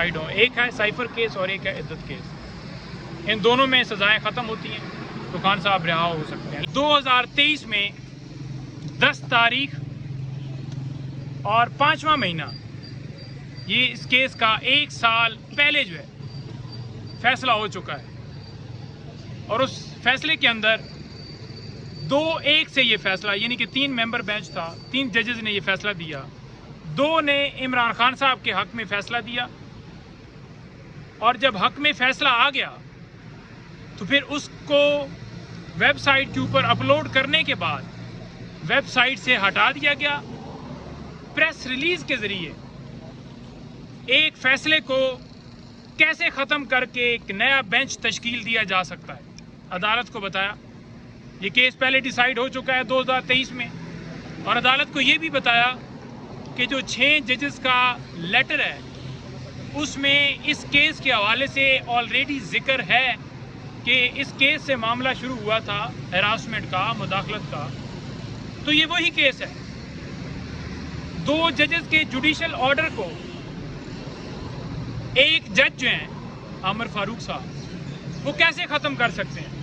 एक है cipher case और एक है इद्दत केस। इन दोनों में सजाएं ख़त्म होती हैं तो खान साहब रिहा हो सकते हैं। 2023 में 10 तारीख और 5वां महीना, ये इस केस का 1 साल पहले जो है फैसला हो चुका है और उस फैसले के अंदर 2-1 से ये फैसला, यानी कि 3 मेंबर बेंच था, 3 जजेस ने ये फैसला दिया। 2 ने इमरान खान साहब के हक में फैसला दिया और जब हक में फैसला आ गया तो फिर उसको वेबसाइट के ऊपर अपलोड करने के बाद वेबसाइट से हटा दिया गया। प्रेस रिलीज के जरिए एक फैसले को कैसे ख़त्म करके एक नया बेंच तश्कील दिया जा सकता है, अदालत को बताया। ये केस पहले डिसाइड हो चुका है 2023 में और अदालत को ये भी बताया कि जो 6 जजेस का लेटर है उसमें इस केस के हवाले से ऑलरेडी जिक्र है कि इस केस से मामला शुरू हुआ था हैरासमेंट का, मुदाखलत का। तो ये वही केस है। 2 जजेस के जुडिशल ऑर्डर को एक जज जो हैं आमिर फारूक साहब, वो कैसे ख़त्म कर सकते हैं।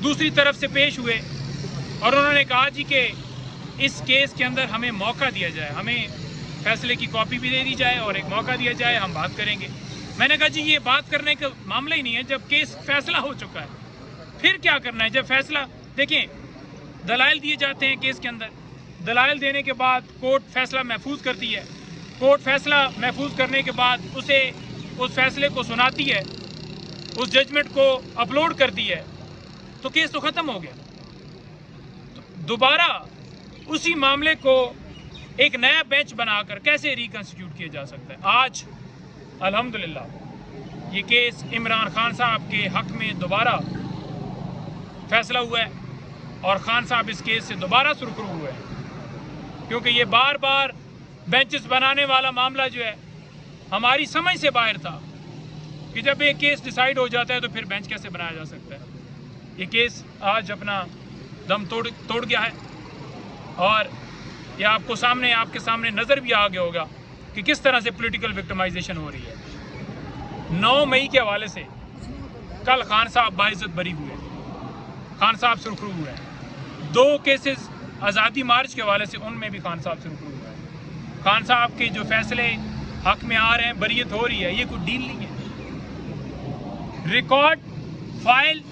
दूसरी तरफ से पेश हुए और उन्होंने कहा जी कि इस केस के अंदर हमें मौका दिया जाए, हमें फैसले की कॉपी भी दे दी जाए और एक मौका दिया जाए, हम बात करेंगे। मैंने कहा जी ये बात करने का मामला ही नहीं है जब केस फैसला हो चुका है। फिर क्या करना है जब फैसला, देखें दलाइल दिए जाते हैं केस के अंदर, दलाइल देने के बाद कोर्ट फैसला महफूज करती है। कोर्ट फैसला महफूज करने के बाद उसे उस फैसले को सुनाती है, उस जजमेंट को अपलोड करती है, तो केस तो ख़त्म हो गया। तो दोबारा उसी मामले को एक नया बेंच बनाकर कैसे रिकंस्टिट्यूट किया जा सकता है। आज अल्हम्दुलिल्लाह ये केस इमरान खान साहब के हक में दोबारा फैसला हुआ है और खान साहब इस केस से दोबारा सुरखरू हुए हैं, क्योंकि ये बार बार बेंचेस बनाने वाला मामला जो है हमारी समझ से बाहर था कि जब एक केस डिसाइड हो जाता है तो फिर बेंच कैसे बनाया जा सकता है। ये केस आज अपना दम तोड़ गया है और ये आपके सामने नज़र भी आ गया होगा कि किस तरह से पॉलिटिकल विक्टिमाइजेशन हो रही है। 9 मई के हवाले से कल खान साहब बाइज्जत बरी हुए, खान साहब सुरखरू हुए हैं। 2 केसेस आज़ादी मार्च के हवाले से, उनमें भी खान साहब सुरखरू हुए हैं। खान साहब के जो फैसले हक में आ रहे हैं, बरीयत हो रही है, ये कोई डील नहीं है। रिकॉर्ड फाइल,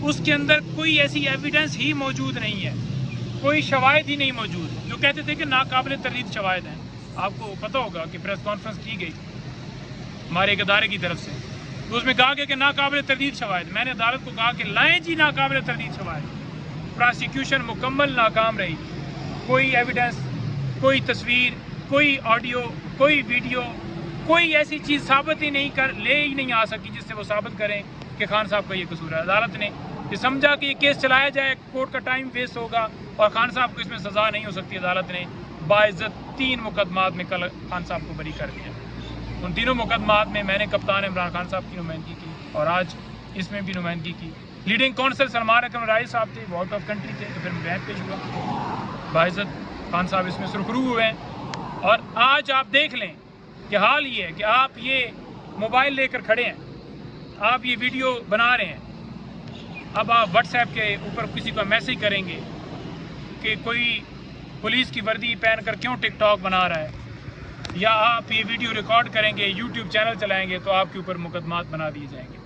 उसके अंदर कोई ऐसी एविडेंस ही मौजूद नहीं है, कोई शवाहिद ही नहीं मौजूद। जो कहते थे कि नाकाबिल तर्दीद शवाहिद हैं, आपको पता होगा कि प्रेस कॉन्फ्रेंस की गई हमारे एक अदारे की तरफ से, तो उसमें कहा गया कि नाकाबिल तर्दीद शवाहिद। मैंने अदालत को कहा कि लाएं जी नाकाबिल तर्दीद शवाहिद। प्रोसिक्यूशन मुकम्मल नाकाम रही। कोई एविडेंस, कोई तस्वीर, कोई ऑडियो, कोई वीडियो, कोई ऐसी चीज़ साबित ही नहीं आ सकी जिससे वो साबित करें कि खान साहब का ये कसूर है। अदालत ने ये समझा कि ये केस चलाया जाए, कोर्ट का टाइम वेस्ट होगा और खान साहब को इसमें सज़ा नहीं हो सकती। अदालत ने बाइज्जत 3 मुकदमात में कल खान साहब को बरी कर दिया। उन तीनों मुकदमात में मैंने कप्तान इमरान खान साहब की नुमाइंदगी की और आज इसमें भी नुमाइंदगी की। लीडिंग काउंसिल सलमान अकरम राय साहब थे, वो आउट ऑफ कंट्री थे, तो फिर मैं पेश हुआ। बाइज्जत खान साहब इसमें सुरखरू हुए हैं और आज आप देख लें कि हाल ये है कि आप ये मोबाइल लेकर खड़े हैं, आप ये वीडियो बना रहे हैं। अब आप व्हाट्सएप के ऊपर किसी को मैसेज करेंगे कि कोई पुलिस की वर्दी पहनकर क्यों टिकटॉक बना रहा है, या आप ये वीडियो रिकॉर्ड करेंगे, यूट्यूब चैनल चलाएंगे, तो आपके ऊपर मुकदमात बना दिए जाएंगे,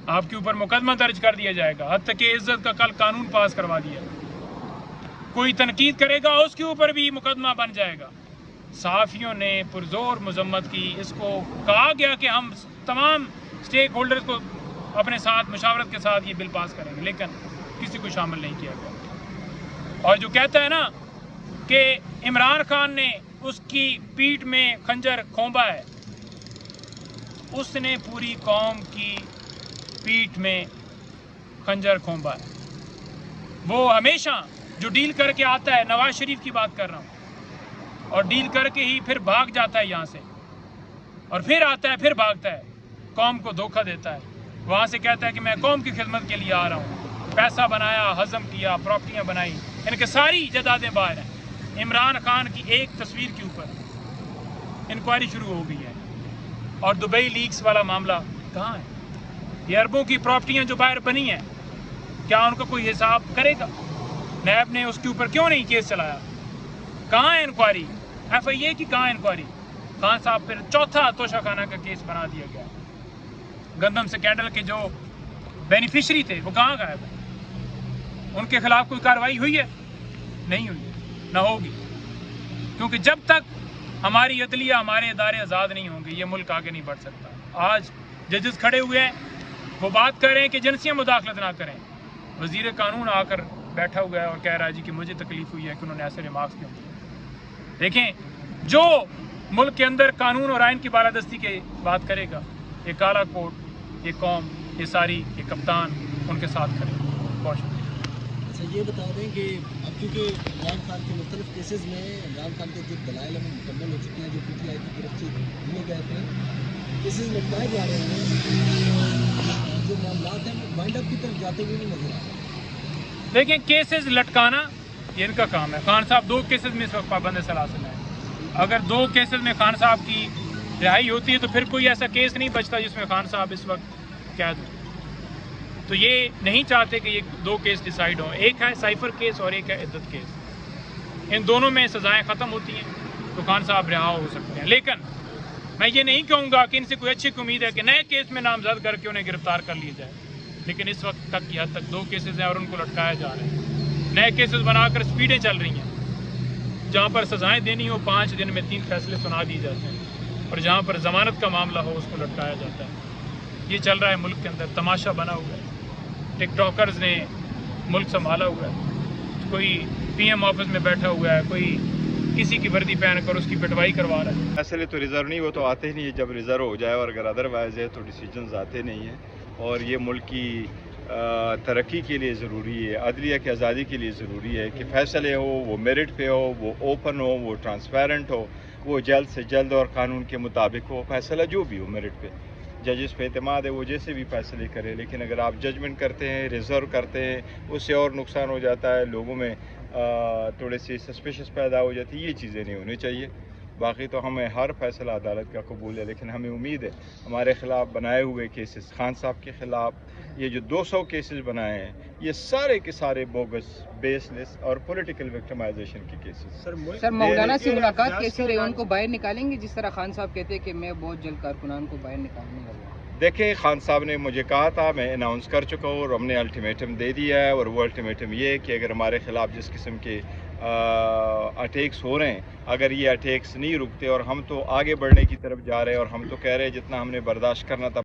आपके ऊपर मुकदमा दर्ज कर दिया जाएगा। हत्या के इज्जत का कल कानून पास करवा दिया। कोई तनकीद करेगा उसके ऊपर भी मुकदमा बन जाएगा। सहाफ़ियों ने पुरजोर मजम्मत की, इसको कहा गया कि हम तमाम स्टेक होल्डर्स को अपने साथ मुशावरत के साथ ये बिल पास करेंगे, लेकिन किसी को शामिल नहीं किया गया। और जो कहता है ना कि इमरान खान ने उसकी पीठ में खंजर खोंबा है, उसने पूरी कौम की पीठ में खंजर खोंबा है। वो हमेशा जो डील करके आता है, नवाज शरीफ की बात कर रहा हूँ, और डील करके ही फिर भाग जाता है यहाँ से, और फिर आता है, फिर भागता है, कौम को धोखा देता है। वहाँ से कहता है कि मैं कौम की खिदमत के लिए आ रहा हूँ, पैसा बनाया, हजम किया, प्रॉपर्टियाँ बनाई, इनके सारी जदादें बाहर हैं। इमरान खान की एक तस्वीर के ऊपर इंक्वायरी शुरू हो गई है। और दुबई लीक्स वाला मामला कहाँ है? ये अरबों की प्रॉपर्टियां जो बाहर बनी हैं, क्या उनका कोई हिसाब करेगा? नैब ने उसके ऊपर क्यों नहीं केस चलाया? कहाँ है इंक्वायरी? FIA की कहाँ है इंक्वायरी? खान साहब फिर चौथा तोशाखाना का केस बना दिया गया। गंदम स्कैंडल के जो बेनिफिशरी थे वो कहाँ गायब है? उनके खिलाफ कोई कार्रवाई हुई है? नहीं हुई, ना होगी, क्योंकि जब तक हमारी अदलिया, हमारे इदारे आज़ाद नहीं होंगे ये मुल्क आगे नहीं बढ़ सकता। आज जजेस खड़े हुए हैं, वो बात कर रहे हैं कि एजेंसियाँ मुदाखलत ना करें। वजीर कानून आकर बैठा हुआ है और कह रहा है जी कि मुझे तकलीफ हुई है कि उन्होंने ऐसे रिमार्क्स क्यों किए। देखें, जो मुल्क के अंदर कानून और आइन की बालादस्ती की बात करेगा, ये काला कोट, ये कौम, ये सारी, ये कप्तान उनके साथ करेगा। बहुत शुक्रिया। अच्छा, ये बता दें कि अब चूँकि इमरान खान के मुख्तलिफ केसेस में इमरान खान के जो दलाइल में मुकम्मल हो चुके हैं, जो PTI की तरफ से दिए गए थे, केसेस लटकाए जा रहे हैं, जो मामला हैं वो वाइंड अप की तरफ जाते हुए नहीं नजर आ रहे। देखिए, केसेस लटकाना ये इनका काम है। खान साहब 2 केसेस में इस वक्त पाबंद सलासिल है। अगर 2 केसेस में खान साहब की रिहाई होती है तो फिर कोई ऐसा केस नहीं बचता जिसमें खान साहब इस वक्त कैद हो। तो ये नहीं चाहते कि ये 2 केस डिसाइड हों। एक है साइफर केस और एक है इद्दत केस। इन दोनों में सजाएं ख़त्म होती हैं तो खान साहब रिहा हो सकते हैं। लेकिन मैं ये नहीं कहूँगा कि इनसे कोई अच्छी उम्मीद है कि नए केस में नामजद करके उन्हें गिरफ्तार कर लिया जाए। लेकिन इस वक्त तक की हद तक 2 केसेस हैं और उनको लटकाया जा रहा है। नए केसेस बनाकर स्पीडें चल रही हैं। जहाँ पर सजाएं देनी हो 5 दिन में 3 फैसले सुना दिए जाते हैं, और जहाँ पर ज़मानत का मामला हो उसको लटकाया जाता है। ये चल रहा है मुल्क के अंदर, तमाशा बना हुआ है। टिकटॉकर्स ने मुल्क संभाला हुआ है। कोई PM ऑफिस में बैठा हुआ है, कोई किसी की वर्दी पहनकर उसकी पिटवाई करवा रहा है। फैसले तो रिजर्व नहीं, वो तो आते ही नहीं है। जब रिजर्व हो जाए और अगर अदरवाइज है तो डिसीजंस आते नहीं हैं। और ये मुल्क की तरक्की के लिए ज़रूरी है, अदलिया की आज़ादी के लिए ज़रूरी है कि फ़ैसले हो वो मेरिट पे हो, वो ओपन हो, वो ट्रांसपेरेंट हो, वो जल्द से जल्द और कानून के मुताबिक हो। फैसला जो भी हो मेरिट पे, जजेस पे एतमाद है, वो जैसे भी फैसले करें। लेकिन अगर आप जजमेंट करते हैं, रिजर्व करते हैं, उससे और नुकसान हो जाता है, लोगों में थोड़े सी सस्पिशस पैदा हो जाती है। ये चीज़ें नहीं होनी चाहिए। बाकी तो हमें हर फैसला अदालत का कबूल है, लेकिन हमें उम्मीद है हमारे ख़िलाफ़ बनाए हुए केसेस, खान साहब के ख़िलाफ़ ये जो 200 केसेस बनाए हैं, ये सारे के सारे बोगस, बेसलेस और पॉलिटिकल विक्टिमाइजेशन के केसेस। सर मौलाना से मुलाकात कैसे रही? उनको बाहर निकालेंगे जिस तरह खान साहब कहते हैं कि मैं बहुत जल्द कारकुनान को बाहर निकालने वाला हूं? देखें, खान साहब ने मुझे कहा था, मैं अनाउंस कर चुका हूँ और हमने अल्टीमेटम दे दिया है। और वो अल्टीमेटम ये है कि अगर हमारे ख़िलाफ़ जिस किस्म के अटैक्स हो रहे हैं, अगर ये अटैक्स नहीं रुकते और हम तो आगे बढ़ने की तरफ जा रहे हैं, और हम तो कह रहे हैं जितना हमने बर्दाश्त करना था